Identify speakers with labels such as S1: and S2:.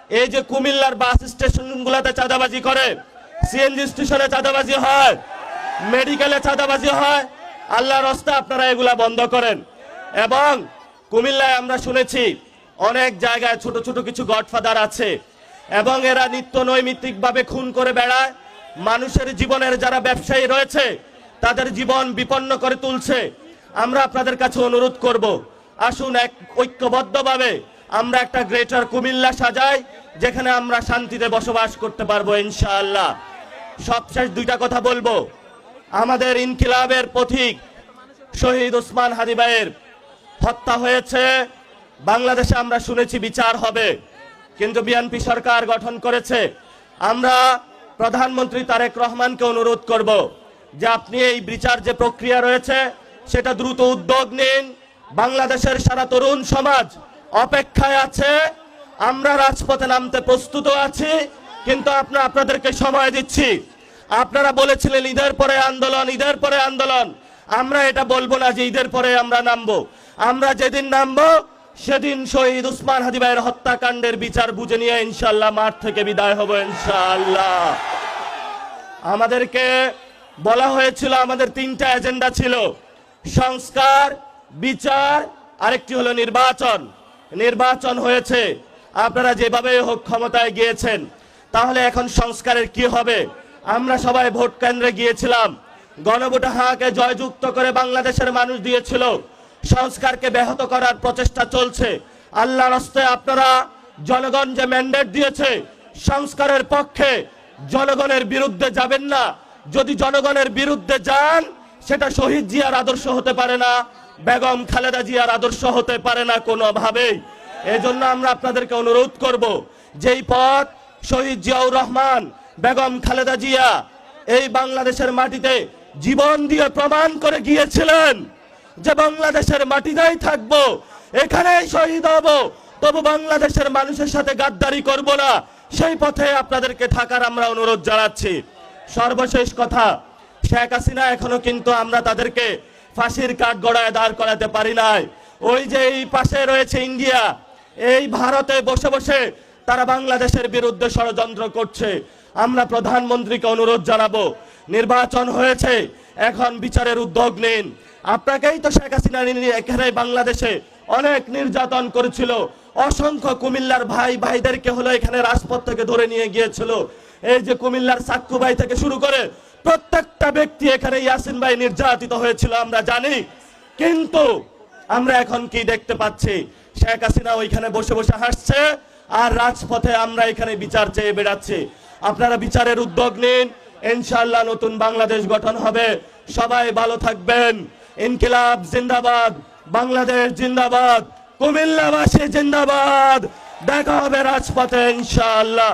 S1: এই যে কুমিল্লার বাস স্টেশনগুলোতে চাঁদাবাজি করে, সিএনজি স্টেশনে চাঁদাবাজি হয়, মেডিকেলে চাঁদাবাজি হয়, আল্লাহর রাস্তায় আপনারা এগুলা বন্ধ করেন। এবং কুমিল্লায় আমরা শুনেছি অনেক জায়গায় ছোট ছোট কিছু গডফাদার আছে এবং এরা নিত্য নৈমিত্তিকভাবে খুন করে বেড়ায়, মানুষের জীবনের যারা ব্যবসায়ী রয়েছে তাদের জীবন বিপন্ন করে তুলছে। আমরা আপনাদের কাছে অনুরোধ করব, আসুন এক ঐক্যবদ্ধভাবে আমরা একটা গ্রেটার কুমিল্লা সাজাই, যেখানে আমরা শান্তিতে বসবাস করতে পারবো ইনশাআল্লাহ। সবশেষ দুইটা কথা বলবো। আমাদের ইনকিলাবের পথিক শহীদ ওসমান হাদি ভাইয়ের হত্যা হয়েছে, বাংলাদেশে আমরা শুনেছি বিচার হবে, কিন্তু বিএনপি সরকার গঠন করেছে। আমরা প্রধানমন্ত্রী তারেক রহমানকে অনুরোধ করব যে আপনি এই বিচার যে প্রক্রিয়া রয়েছে সেটা দ্রুত উদ্যোগ নিন। বাংলাদেশের সারা তরুণ সমাজ অপেক্ষায় আছে, আমরা রাজপথে নামতে প্রস্তুত আছি, কিন্তু আপনাদেরকে সময় দিচ্ছি। আপনারা বলেছিলেন ঈদের পরে আন্দোলন, ঈদের পরে আন্দোলন। আমরা এটা বলবো না যে ঈদের পরে আমরা নামবো। আমরা যেদিন নামবো সেদিন শহীদ ওসমান হাদি ভাইয়ের হত্যাকাণ্ডের বিচার বুঝে নিয়ে ইনশাআল্লাহ মাঠ থেকে বিদায় হব ইনশাআল্লাহ। আমাদেরকে বলা হয়েছিল আমাদের তিনটা এজেন্ডা ছিল, সংস্কার, বিচার, আরেকটি হলো নির্বাচন। নির্বাচন হয়েছে, আপনারা যেভাবে হোক ক্ষমতায় গিয়েছেন, তাহলে এখন সংস্কারের কি হবে? আমরা সবাই ভোট কেন্দ্রে গিয়েছিলাম, গণভোটে হাঁকে জয়যুক্ত করে বাংলাদেশের মানুষ দিয়েছিল। সংস্কারকে ব্যাহত করার প্রচেষ্টা চলছে। আল্লাহর রাস্তায় আপনারা জনগণ যে ম্যান্ডেট দিয়েছে সংস্কারের পক্ষে, জনগণের বিরুদ্ধে যাবেন না। যদি জনগণের বিরুদ্ধে যান সেটা শহীদ জিয়ার আদর্শ হতে পারে না, বেগম খালেদা জিয়ার আদর্শ হতে পারে না কোনোভাবেই। এজন্য আমরা আপনাদেরকে অনুরোধ করব, যেই পথ শহীদ জিয়াউর রহমান, বেগম খালেদা জিয়া এই বাংলাদেশের মাটিতে জীবন দিয়ে প্রমাণ করে গিয়েছিলেন যে বাংলাদেশের মাটিতেই থাকবো, এখানেই শহীদ হব, তবু বাংলাদেশের মানুষের সাথে গাদ্দারি করব না, সেই পথে আপনাদেরকে থাকার আমরা অনুরোধ জানাচ্ছি। সর্বশেষ কথা, শেখ হাসিনা এখনো কিন্তু আমরা তাদেরকে ফাঁসির কাঠগড়ায় দাঁড় করাতে পারি নাই। ওই যে এই পাশে রয়েছে ইন্ডিয়া, এই ভারতে বসে বসে তারা বাংলাদেশের বিরুদ্ধে ষড়যন্ত্র করছে। আমরা প্রধানমন্ত্রীকে অনুরোধ জানাবো, নির্বাচন হয়েছে, এখন বিচারের উদ্যোগ নিন। আপনাকেই তো শেখ হাসিনা এখানে বাংলাদেশে অনেক নির্যাতন করেছিল, অসংখ্য কুমিল্লার ভাইদেরকে হলো এখানে রাজপথ থেকে ধরে নিয়ে গিয়েছিল। এই যে কুমিল্লার সাক্কু ভাই থেকে শুরু করে প্রত্যেকটা ব্যক্তি এখানে ইয়াসিন ভাই নির্যাতিত হয়েছিল আমরা জানি। কিন্তু আমরা এখন কি দেখতে পাচ্ছি? শেখ হাসিনা ওইখানে বসে বসে হাসছে আর রাজপথে আমরা এখানে বিচার চেয়ে বেড়াচ্ছি। আপনারা বিচারের উদ্যোগ নিন, ইনশাআল্লাহ নতুন বাংলাদেশ গঠন হবে। সবাই ভালো থাকবেন। ইনকিলাব জিন্দাবাদ, বাংলাদেশ জিন্দাবাদ, কুমিল্লাবাসী জিন্দাবাদ। দেখা হবে রাজপথে ইনশাআল্লাহ।